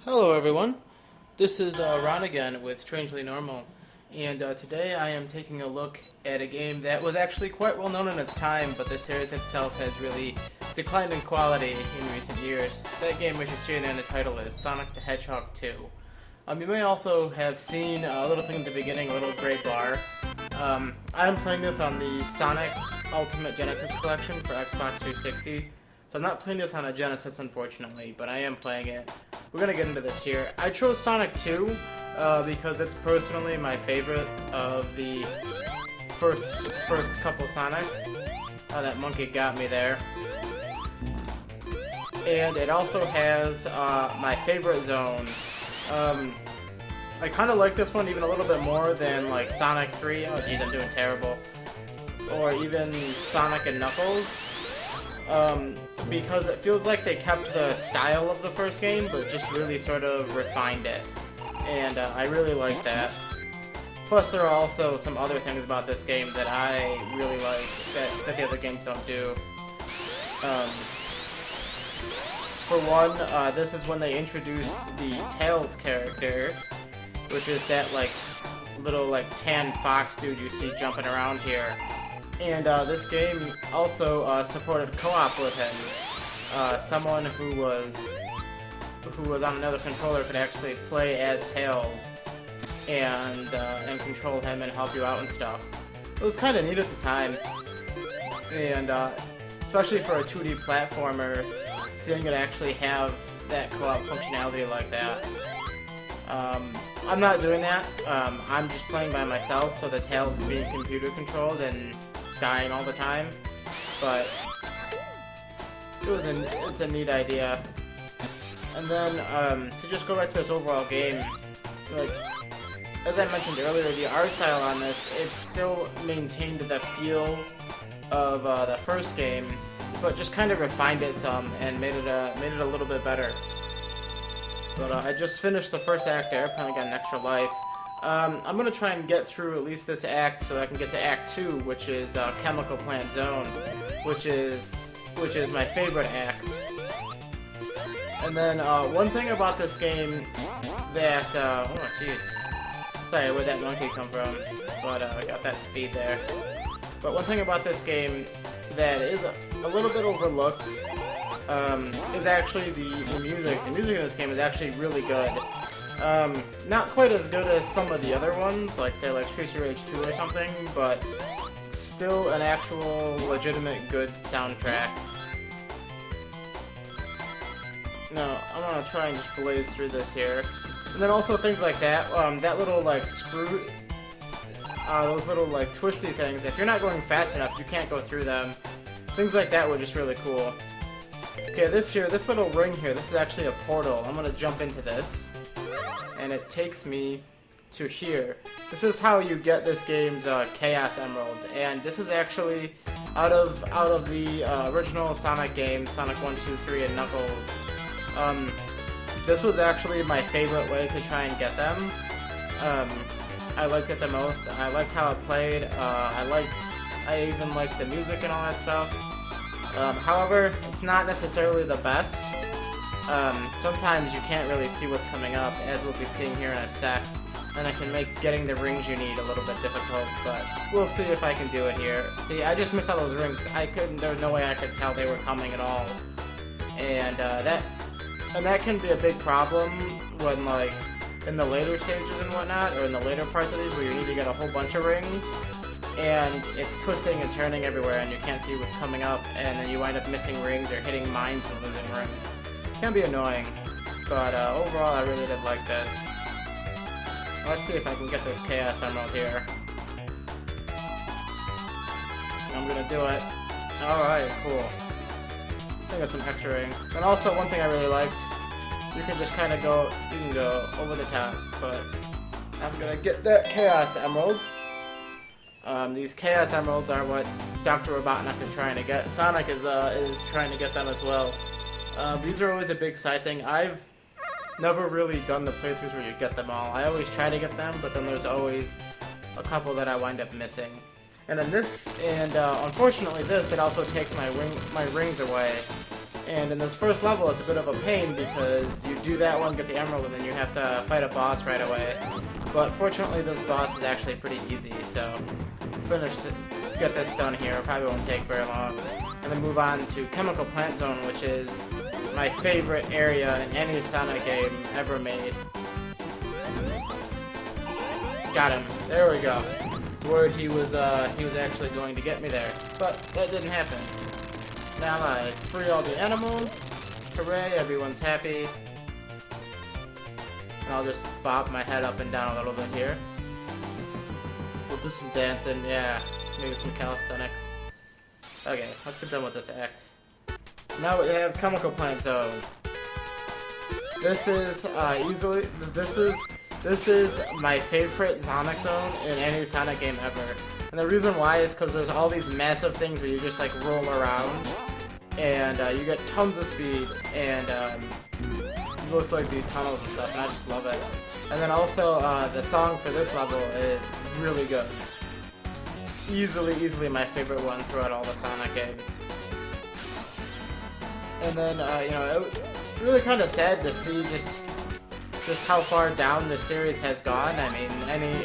Hello everyone, this is Ron again with Strangely Normal, and today I am taking a look at a game that was actually quite well known in its time, but the series itself has really declined in quality in recent years. That game, which is seen in the title, is Sonic the Hedgehog 2. You may also have seen a little thing at the beginning, a little gray bar. I'm playing this on the Sonic Ultimate Genesis Collection for Xbox 360. So I'm not playing this on a Genesis, unfortunately, but I am playing it. We're gonna get into this here. I chose Sonic 2 because it's personally my favorite of the first couple Sonics. That monkey got me there. And it also has my favorite zone. I kind of like this one even a little bit more than like Sonic 3. Oh geez, I'm doing terrible. Or even Sonic and Knuckles. Because it feels like they kept the style of the first game, but just really sort of refined it. And I really like that. Plus, there are also some other things about this game that I really like that the other games don't do. For one, this is when they introduced the Tails character, which is that like little like tan fox dude you see jumping around here. And this game also supported co-op with him. Someone who was on another controller could actually play as Tails and control him and help you out and stuff. It was kind of neat at the time, and especially for a 2D platformer, seeing it actually have that co-op functionality like that. I'm not doing that. I'm just playing by myself, so the Tails is being computer controlled and dying all the time, but it's a neat idea. And then to just go back to this overall game, like as I mentioned earlier, the art style on this, it still maintained the feel of the first game, but just kind of refined it some and made it a little bit better. But I just finished the first act there, apparently got an extra life. I'm gonna try and get through at least this act so I can get to Act 2, which is Chemical Plant Zone, which is my favorite act. And then one thing about this game that oh jeez, sorry, where'd that monkey come from? But I got that speed there. But one thing about this game that is a little bit overlooked is actually the music. The music in this game is actually really good. Not quite as good as some of the other ones, like say like Streets of Rage 2 or something, but still an actual legitimate good soundtrack. Now, I'm gonna try and just blaze through this here. And then also things like that, that little like screw, those little like twisty things, if you're not going fast enough, you can't go through them. Things like that were just really cool. Okay, this little ring here, this is actually a portal. I'm gonna jump into this, and it takes me to here. This is how you get this game's Chaos Emeralds, and this is actually out of the original Sonic games, Sonic 1, 2, 3, and Knuckles. This was actually my favorite way to try and get them. I liked it the most. I liked how it played. I even liked the music and all that stuff. However, it's not necessarily the best. Sometimes you can't really see what's coming up, as we'll be seeing here in a sec, and it can make getting the rings you need a little bit difficult, but we'll see if I can do it here. See, I just missed all those rings. There was no way I could tell they were coming at all. And that can be a big problem when, like, in the later stages and whatnot, or in the later parts of these where you need to get a whole bunch of rings, and it's twisting and turning everywhere and you can't see what's coming up, and then you wind up missing rings or hitting mines and losing rings. It can be annoying, but overall I really did like this. Let's see if I can get this Chaos Emerald here. I'm gonna do it. Alright, cool. I got some extra ring. And also one thing I really liked, you can just kind of go, you can go over the top, but I'm gonna get that Chaos Emerald. These Chaos Emeralds are what Dr. Robotnik is trying to get. Sonic is trying to get them as well. These are always a big side thing. I've never really done the playthroughs where you get them all. I always try to get them, but then there's always a couple that I wind up missing. And then this, and unfortunately this, it also takes my rings away. And in this first level, it's a bit of a pain because you do that one, get the emerald, and then you have to fight a boss right away. But fortunately, this boss is actually pretty easy, so get this done here. It probably won't take very long. And then move on to Chemical Plant Zone, which is my favorite area in any Sonic game ever made. Got him. There we go. I was worried he was actually going to get me there, but that didn't happen. Now I free all the animals. Hooray! Everyone's happy. And I'll just bob my head up and down a little bit here. We'll do some dancing. Yeah, maybe some calisthenics. Okay, let's get done with this act. Now we have Chemical Plant Zone. This is this is my favorite Sonic zone in any Sonic game ever. And the reason why is because there's all these massive things where you just like roll around, and you get tons of speed, and you go through like these tunnels and stuff, and I just love it. And then also the song for this level is really good. Easily my favorite one throughout all the Sonic games. And then, you know, it was really kind of sad to see just how far down the series has gone. I mean,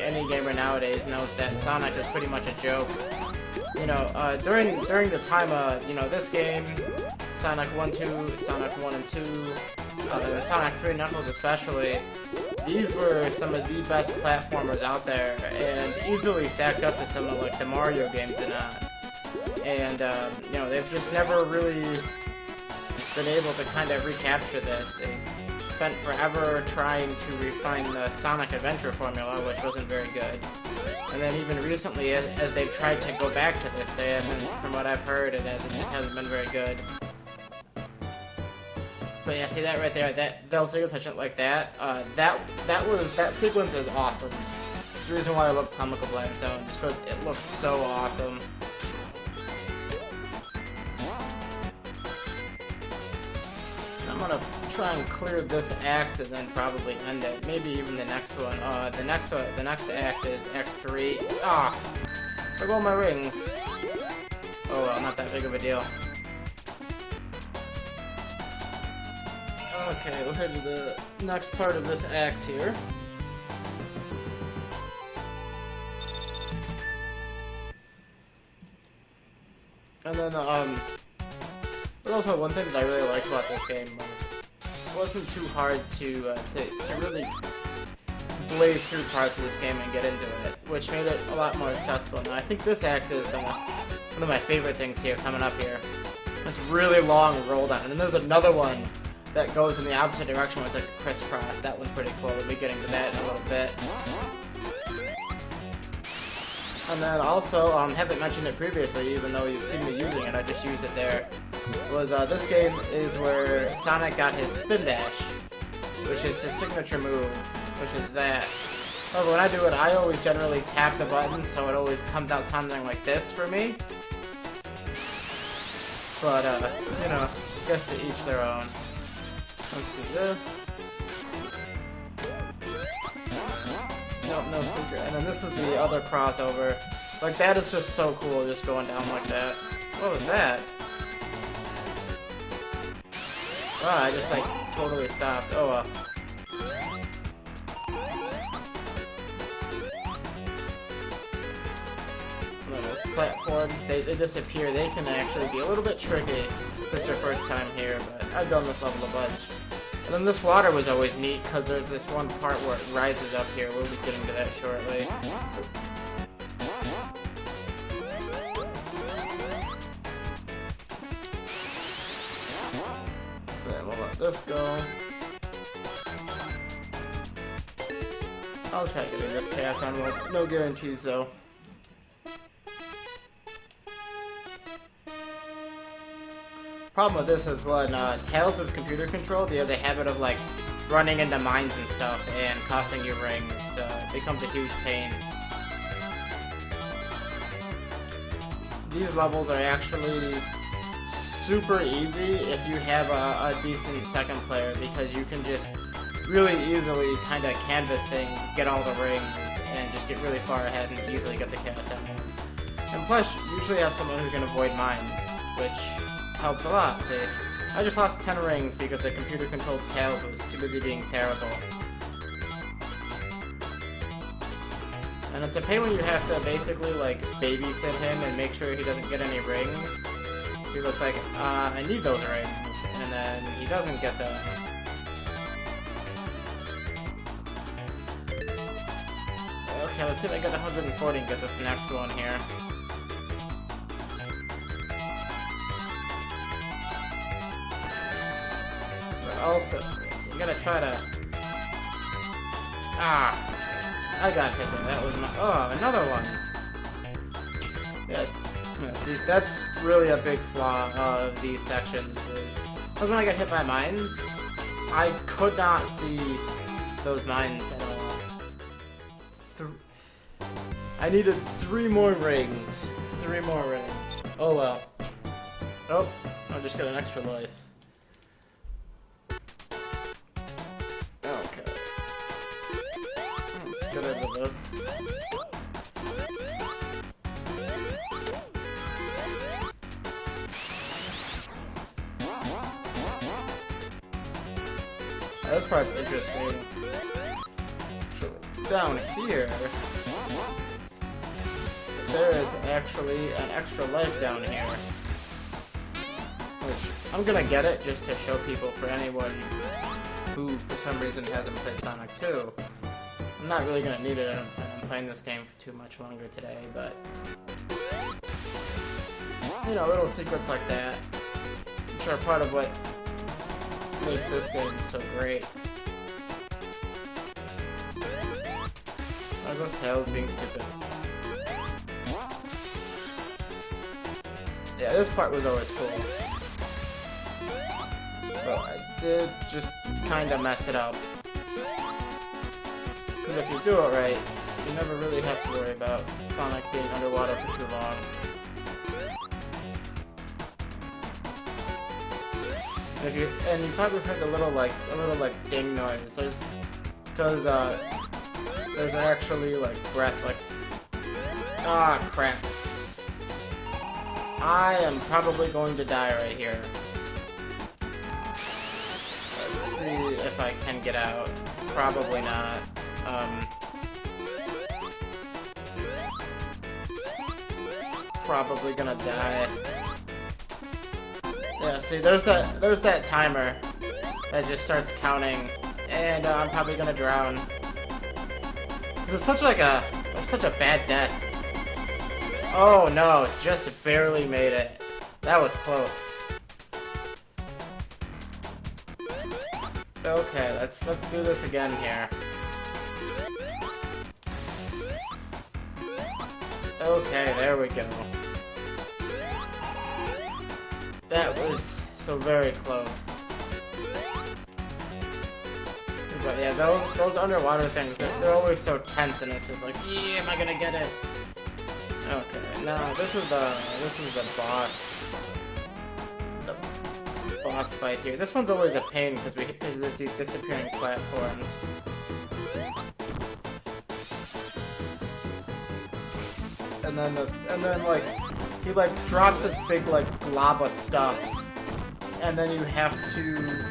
any gamer nowadays knows that Sonic is pretty much a joke. You know, during the time, you know, this game, Sonic 1, 2, Sonic 1 and 2, Sonic 3 Knuckles especially, these were some of the best platformers out there, and easily stacked up to some of like the Mario games and And you know, they've just never really been able to kind of recapture this. They spent forever trying to refine the Sonic Adventure formula, which wasn't very good. And then even recently, as they've tried to go back to this, they haven't, from what I've heard, it hasn't been very good. But yeah, see that right there, they'll see such it like that. That sequence is awesome. It's the reason why I love Chemical Plant Zone, just because it looks so awesome. I'm gonna try and clear this act and then probably end it. Maybe even the next one. The next act is Act 3. Ah! There go all my rings. Oh well, not that big of a deal. Okay, we'll head to the next part of this act here. And then, there's also one thing that I really liked about this game was it wasn't too hard to really blaze through parts of this game and get into it, which made it a lot more accessible. Now, I think this act is one of my favorite things here, coming up here. This really long roll down, and then there's another one that goes in the opposite direction with like a crisscross. That one's pretty cool. We'll be getting to that in a little bit. And then also, haven't mentioned it previously, even though you've seen me using it, I just used it there, was this game is where Sonic got his spin dash, which is his signature move, which is that. However, when I do it, I always generally tap the button, so it always comes out sounding like this for me. But, you know, I guess to each their own. Let's do this. Nope, no secret. And then this is the other crossover. Like, that is just so cool, just going down like that. What was that? Oh, I just, like, totally stopped. Oh, well. Those platforms, they disappear. They can actually be a little bit tricky if it's your first time here, but I've done this level a bunch. And then this water was always neat, because there's this one part where it rises up here. We'll be getting to that shortly. Then we'll let this go. I'll try getting this chaos on. No guarantees, though. Problem with this is when Tails is computer controlled, he has a habit of like running into mines and stuff and costing you rings, so it becomes a huge pain. These levels are actually super easy if you have a decent second player, because you can just really easily kind of canvas things, get all the rings, and just get really far ahead and easily get the chaos emeralds. And plus, you usually have someone who can avoid mines, which helps a lot, see? I just lost 10 rings because the computer-controlled Tails was too busy being terrible. And it's a pain when you have to basically, like, babysit him and make sure he doesn't get any rings. Because it's like, I need those rings, and then he doesn't get them. Okay, let's see if I get 140 and get this next one here. But also, you gotta try to... I got hit there. That was not... Oh, another one! Yeah, see, that's really a big flaw of these sections, is... Because when I got hit by mines, I could not see those mines at all. I needed 3 more rings. 3 more rings. Oh well. Oh, I just got an extra life. Okay. Let's get over this. This part's interesting. Down here, there is actually an extra life down here. Which, I'm gonna get it just to show people, for anyone who, for some reason, hasn't played Sonic 2. I'm not really gonna need it, I'm playing this game for too much longer today, but... You know, little secrets like that, which are part of what makes this game so great. There goes Tails being stupid. Yeah, this part was always cool. But I did just kinda mess it up. Because if you do it right, you never really have to worry about Sonic being underwater for too long. And you probably heard the little like ding noise. Because there's actually like breath like crap. I am probably going to die right here. Let's see if I can get out. Probably not. Probably gonna die. Yeah, see, there's that timer that just starts counting, and I'm probably gonna drown. It's such a bad death. Oh no, just barely made it. That was close. Okay, let's do this again here. Okay, there we go. That was so very close. But yeah, those underwater things, they're always so tense, and it's just like, yeah, am I gonna get it? Okay, now this is the boss fight here. This one's always a pain because there's these disappearing platforms. And then like he like dropped this big like glob of stuff, and then you have to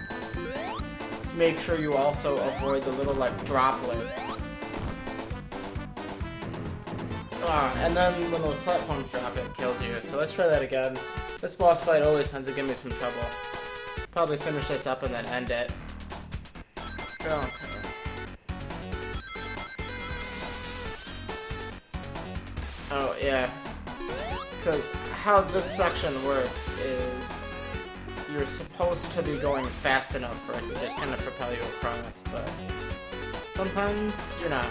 make sure you also avoid the little like droplets. And then when those platforms drop, it kills you. So let's try that again. This boss fight always tends to give me some trouble. Probably finish this up and then end it. Okay. Oh yeah. Because how this section works is you're supposed to be going fast enough for it to just kind of propel you across, but sometimes you're not.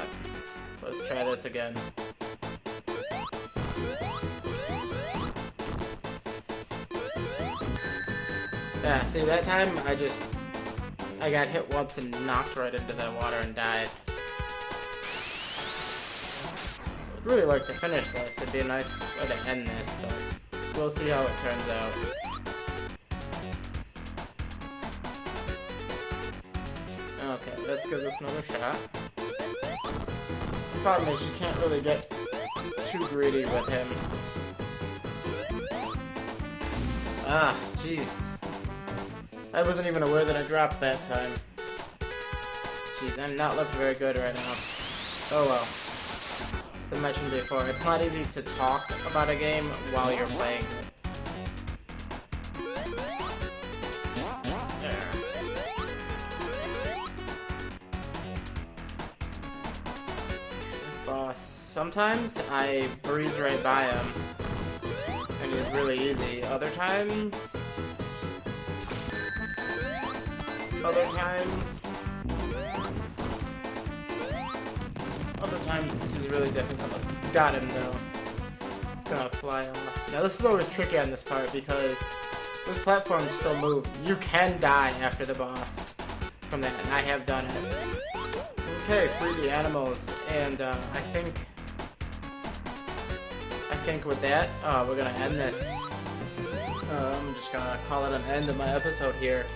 So let's try this again. Yeah, see, that time I got hit once and knocked right into the water and died. I'd really like to finish this. It'd be a nice way to end this, but we'll see how it turns out. Okay, let's give this another shot. The problem is you can't really get too greedy with him. Ah, jeez. I wasn't even aware that I dropped that time. Jeez, I'm not looking very good right now. Oh well. As I mentioned before, it's not easy to talk about a game while you're playing it. There. This boss, sometimes I breeze right by him, and he's really easy. Other times he's really difficult. Got him though. It's gonna fly off. Now this is always tricky on this part because those platforms still move. You can die after the boss from that, and I have done it. Okay, free the animals, and I think with that, we're gonna end this. I'm just gonna call it an end of my episode here.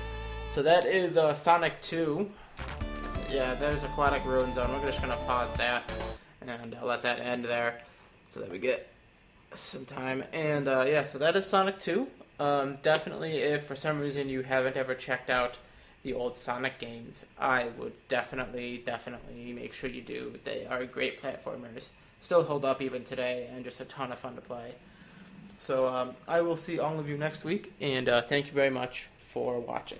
So that is Sonic 2. Yeah, there's Aquatic Ruin Zone. We're just gonna pause that and let that end there so that we get some time. And yeah, so that is Sonic 2. Definitely, if for some reason you haven't ever checked out the old Sonic games, I would definitely make sure you do. They are great platformers. Still hold up even today, and just a ton of fun to play. So I will see all of you next week, and thank you very much for watching.